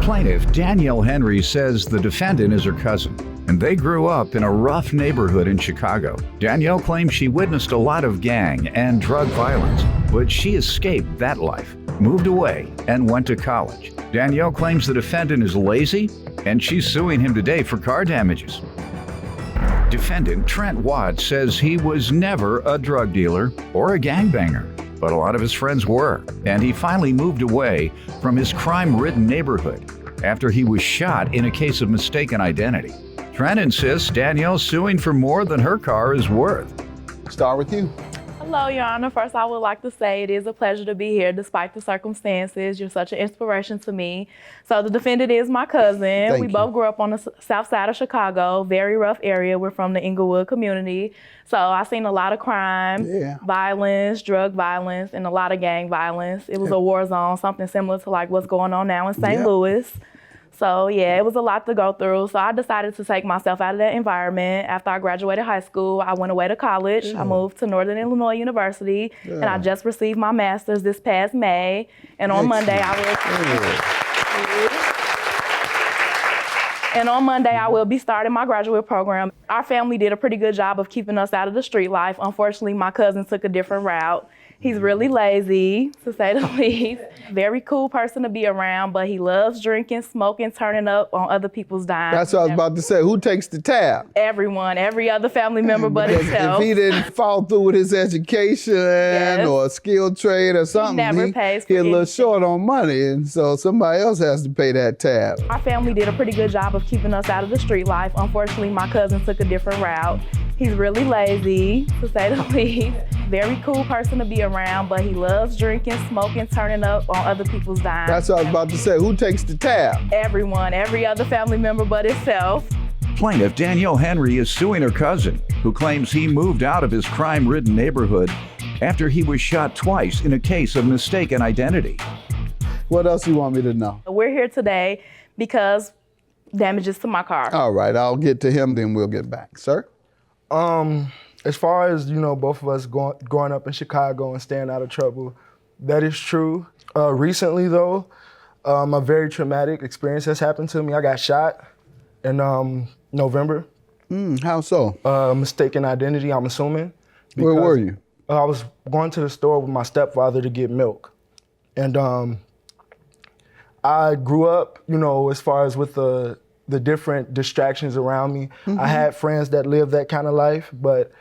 Plaintiff Danielle Henry says the defendant is her cousin, and they grew up in a rough neighborhood in Chicago. Danielle claims she witnessed a lot of gang and drug violence, but she escaped that life, moved away, and went to college. Danielle claims the defendant is lazy, and she's suing him today for car damages. Defendant Trent Watt says he was never a drug dealer or a gangbanger, but a lot of his friends were, and he finally moved away from his crime-ridden neighborhood after he was shot in a case of mistaken identity. Trent insists Danielle's suing for more than her car is worth. Start with you. Hello, Your Honor. First, I would like to say it is a pleasure to be here despite the circumstances. You're such an inspiration to me. So the defendant is my cousin. We both grew up on the south side of Chicago, very rough area. We're from the Inglewood community. So I've seen a lot of crime, violence, drug violence, and a lot of gang violence. It was a war zone, something similar to like what's going on now in St. Louis. So yeah, it was a lot to go through. So I decided to take myself out of that environment. After I graduated high school, I went away to college. I moved to Northern Illinois University, and I just received my master's this past May. And on Monday, I will be starting my graduate program. Our family did a pretty good job of keeping us out of the street life. Unfortunately, my cousin took a different route. He's really lazy, to say the least. Very cool person to be around, but he loves drinking, smoking, turning up on other people's dimes. That's what I was about to say. Who takes the tab? Everyone, every other family member but himself. If he didn't follow through with his education or a skilled trade or something, he pays for he's a little short on money, and so somebody else has to pay that tab. Our family did a pretty good job of keeping us out of the street life. Unfortunately, my cousin took a different route. He's really lazy, to say the least. Very cool person to be around, but he loves drinking, smoking, turning up on other people's dimes. That's what I was about to say. Who takes the tab? Everyone, every other family member but himself. Plaintiff Danielle Henry is suing her cousin, who claims he moved out of his crime-ridden neighborhood after he was shot twice in a case of mistaken identity. What else you want me to know? We're here today because damages to my car. All right, I'll get to him, then we'll get back. Sir? As far as, both of us growing up in Chicago and staying out of trouble, that is true. Recently, though, a very traumatic experience has happened to me. I got shot in November. How so? Mistaken identity, I'm assuming. Where were you? I was going to the store with my stepfather to get milk. And I grew up, as far as with the different distractions around me. I had friends that lived that kind of life, but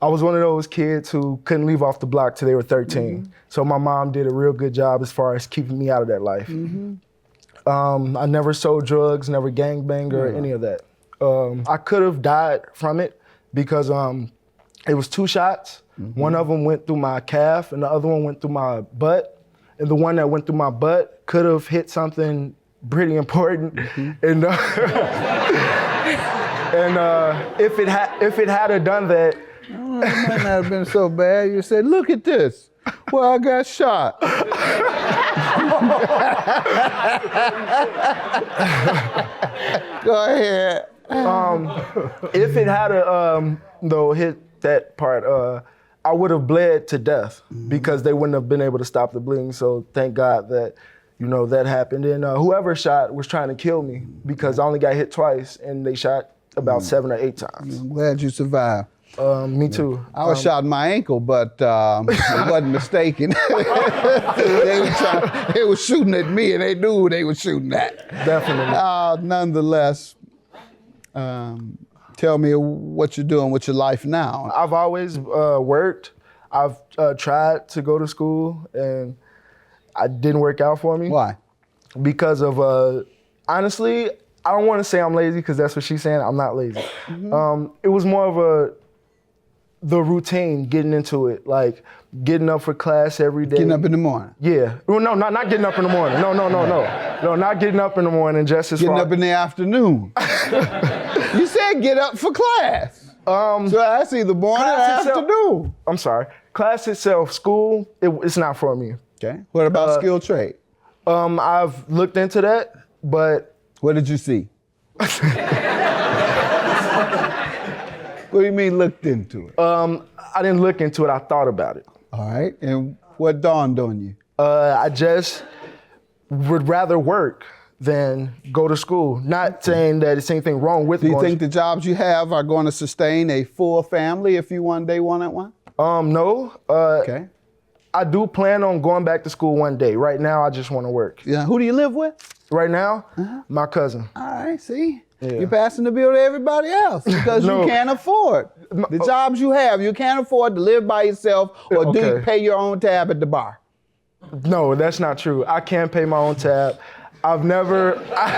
I was one of those kids who couldn't leave off the block till they were 13. So my mom did a real good job as far as keeping me out of that life. I never sold drugs, never gangbanged or any of that. I could have died from it because it was 2 shots. One of them went through my calf and the other one went through my butt. And the one that went through my butt could have hit something pretty important. And if it had done that, it might not have been so bad. You said, look at this. Well, I got shot. Go ahead. If it had hit that part, I would have bled to death because they wouldn't have been able to stop the bleeding. So thank God that, that happened. And whoever shot was trying to kill me because I only got hit twice and they shot about 7 or 8 times. I'm glad you survived. Me too. I was shot in my ankle, but it wasn't mistaken. They were shooting at me, and they knew who they were shooting at. Definitely. Nonetheless, tell me what you're doing with your life now. I've always worked. I've tried to go to school, and it didn't work out for me. Why? Because of, honestly, I don't want to say I'm lazy because that's what she's saying. I'm not lazy. It was more of the routine, getting into it, like getting up for class every day. Getting up in the morning? Yeah. Well, no, not getting up in the morning. No, not getting up in the morning, just as Getting up in the afternoon. You said get up for class. So that's either morning or afternoon. I'm sorry. Class itself, school, it's not for me. Okay. What about skilled trade? I've looked into that, but... What did you see? What do you mean looked into it? I didn't look into it, I thought about it. All right, and what dawned on you? I just would rather work than go to school. Not saying that it's anything wrong with Do you going think the jobs you have are going to sustain a full family if you one day want one? No. Okay. I do plan on going back to school one day. Right now, I just want to work. Yeah. Who do you live with? Right now, my cousin. All right, see? Yeah. You're passing the bill to everybody else because No. you can't afford. The jobs you have, you can't afford to live by yourself or do you Okay. pay your own tab at the bar? No, that's not true. I can't pay my own tab. I've never.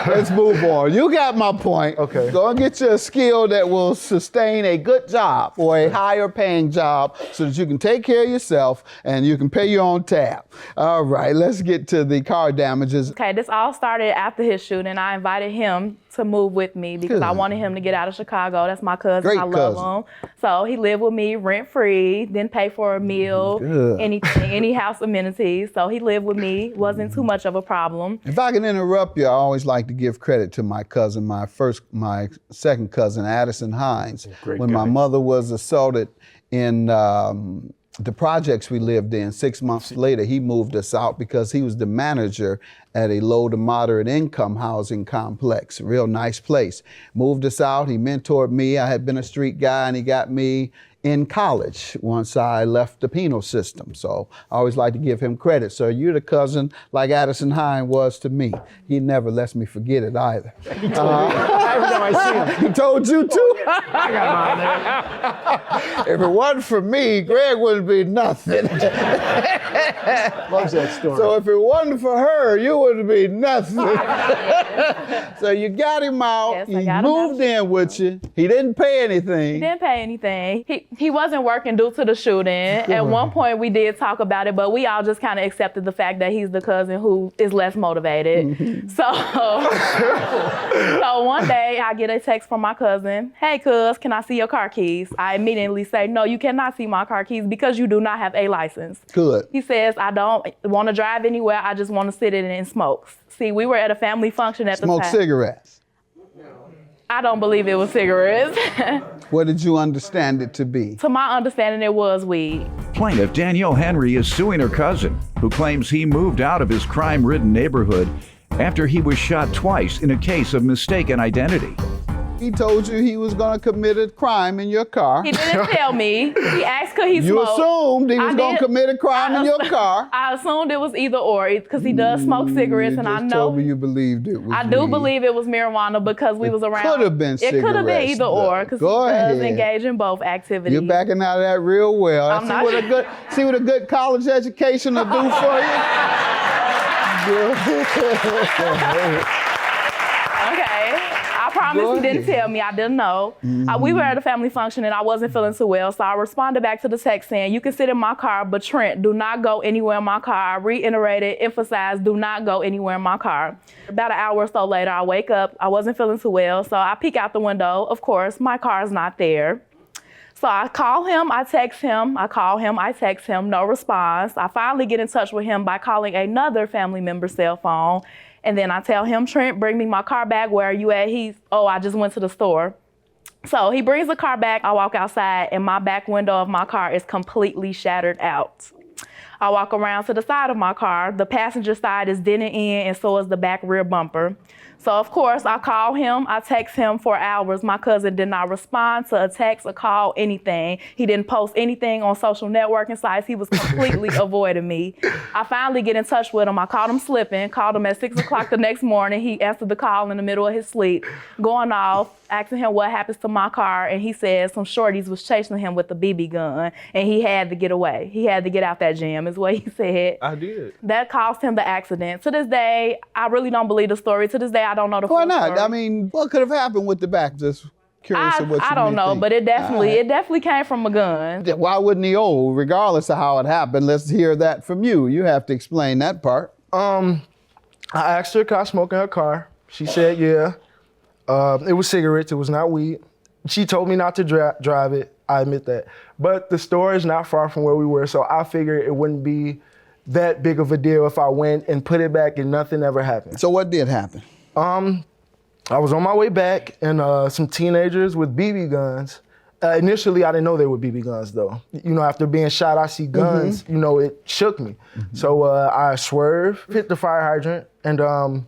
Let's move on. You got my point. Okay. Go and get you a skill that will sustain a good job or a higher paying job so that you can take care of yourself and you can pay your own tab. All right, let's get to the car damages. Okay, this all started after his shooting. I invited him to move with me because I Good. wanted him to get out of Chicago. That's my cousin. Great I love him. So he lived with me rent free, didn't pay for a meal, Good. anything, any house amenities. So he lived with me, wasn't too much of a problem. If I can interrupt you, I always like to give credit to my cousin, my second cousin, Addison Hines. When my mother was assaulted in the projects we lived in, 6 months later, he moved us out because he was the manager at a low to moderate income housing complex, a real nice place. Moved us out, he mentored me. I had been a street guy and he got me in college once I left the penal system. So I always like to give him credit. So you're the cousin like Addison Hine was to me. He never lets me forget it either. Every time I see him. He told you too? I got mine there. If it wasn't for me, Greg wouldn't be nothing. Loves that story. So if it wasn't for her, you wouldn't be nothing. So you got him out. Yes, I He got him moved out. in with you. He didn't pay anything. He didn't pay anything. He wasn't working due to the shooting. At one point we did talk about it, but we all just kind of accepted the fact that he's the cousin who is less motivated. So one day I get a text from my cousin, "Hey cuz, can I see your car keys?" I immediately say, "No, you cannot see my car keys because you do not have a license." Good. He says, "I don't want to drive anywhere. I just want to sit in it and smoke." See, we were at a family function at the Smoke time. cigarettes. I don't believe it was cigarettes. What did you understand it to be? To my understanding, it was weed. Plaintiff Danielle Henry is suing her cousin, who claims he moved out of his crime-ridden neighborhood after he was shot twice in a case of mistaken identity. He told you he was going to commit a crime in your car. He didn't tell me. He asked could he You smoke. assumed he was I going to did. commit a crime in your car. I assumed it was either or because he does smoke cigarettes, You and I just told know me you believed it was I do weed. believe it was marijuana because we was around. could have been It could have been cigarettes, either or because he though. Go does ahead. engage in both activities. You're backing out of that real well. I'm not. See what a good college education will do for you? Okay. I promise he didn't tell me. I didn't know. We were at a family function and I wasn't feeling too well. So I responded back to the text saying, "You can sit in my car, but Trent, do not go anywhere in my car." I reiterated, emphasized, do not go anywhere in my car. About an hour or so later, I wake up. I wasn't feeling too well. So I peek out the window. Of course, my car is not there. So I call him, I text him, I call him, I text him, no response. I finally get in touch with him by calling another family member's cell phone. And then I tell him, "Trent, bring me my car back. Where are you at?" I just went to the store. So he brings the car back. I walk outside and my back window of my car is completely shattered out. I walk around to the side of my car. The passenger side is dented in and so is the back rear bumper. So of course I call him, I text him for hours. My cousin did not respond to a text, a call, anything. He didn't post anything on social networking sites. He was completely avoiding me. I finally get in touch with him. I caught him slipping, called him at 6 o'clock the next morning. He answered the call in the middle of his sleep, going off, asking him what happens to my car. And he said some shorties was chasing him with a BB gun and he had to get away. He had to get out that jam is what he said. I did. That caused him the accident. To this day, I really don't believe the story. To this day, I don't know the Why full not? story. I mean, what could have happened with the back? Just curious of what you I don't know, think. but it definitely came from a gun. Why wouldn't he owe, regardless of how it happened? Let's hear that from you. You have to explain that part. I asked her, could I smoke in her car? She said, yeah. It was cigarettes, it was not weed. She told me not to drive it, I admit that. But the store is not far from where we were, so I figured it wouldn't be that big of a deal if I went and put it back and nothing ever happened. So what did happen? I was on my way back and some teenagers with BB guns. Initially, I didn't know they were BB guns though. You know, after being shot, I see guns, you know, it shook me. So I swerved, hit the fire hydrant, and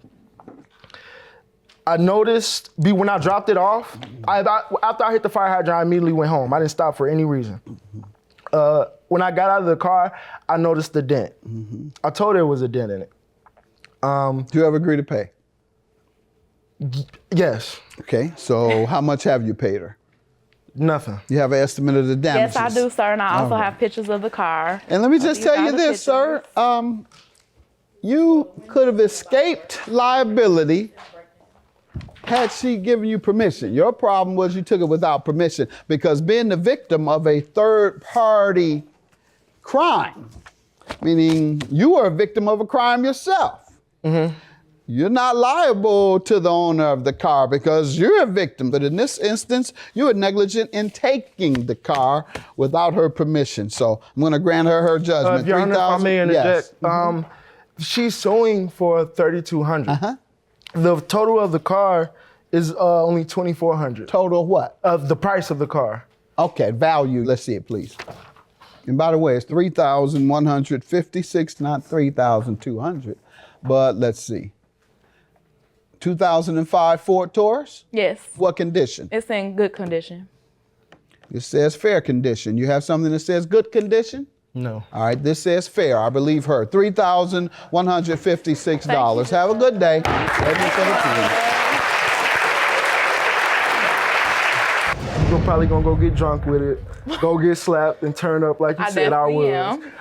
I noticed when I dropped it off, after I hit the fire hydrant, I immediately went home. I didn't stop for any reason. When I got out of the car, I noticed the dent. I told her it was a dent in it. Do you ever agree to pay? Yes. Okay, so how much have you paid her? Nothing. You have an estimate of the damages? Yes, I do, sir, and I also have pictures of the car. And let me just tell you this, sir. You could have escaped liability had she given you permission. Your problem was you took it without permission, because being the victim of a third-party crime, meaning you were a victim of a crime yourself. You're not liable to the owner of the car because you're a victim. But in this instance, you were negligent in taking the car without her permission. So I'm going to grant her judgment. Your Honor, if I may interject, Yes. she's suing for $3,200. The total of the car is only $2,400. Total what? Of the price of the car. Okay, value. Let's see it, please. And by the way, it's $3,156, not $3,200. But let's see. 2005 Ford Taurus? Yes. What condition? It's in good condition. It says fair condition. You have something that says good condition? No. All right, this says fair. I believe her. $3,156. Have a good day. You're probably gonna go get drunk with it, go get slapped and turn up like you said I definitely was. am.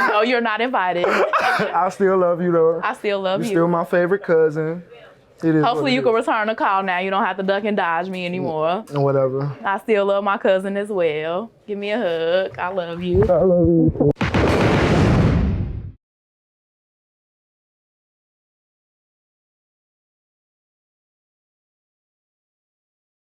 No, you're not invited. I still love you though. I still love You're you. still my favorite cousin. It is Hopefully you what can return a call now. You don't have to duck and dodge me anymore. and whatever. I still love my cousin as well. Give me a hug. I love you. I love you.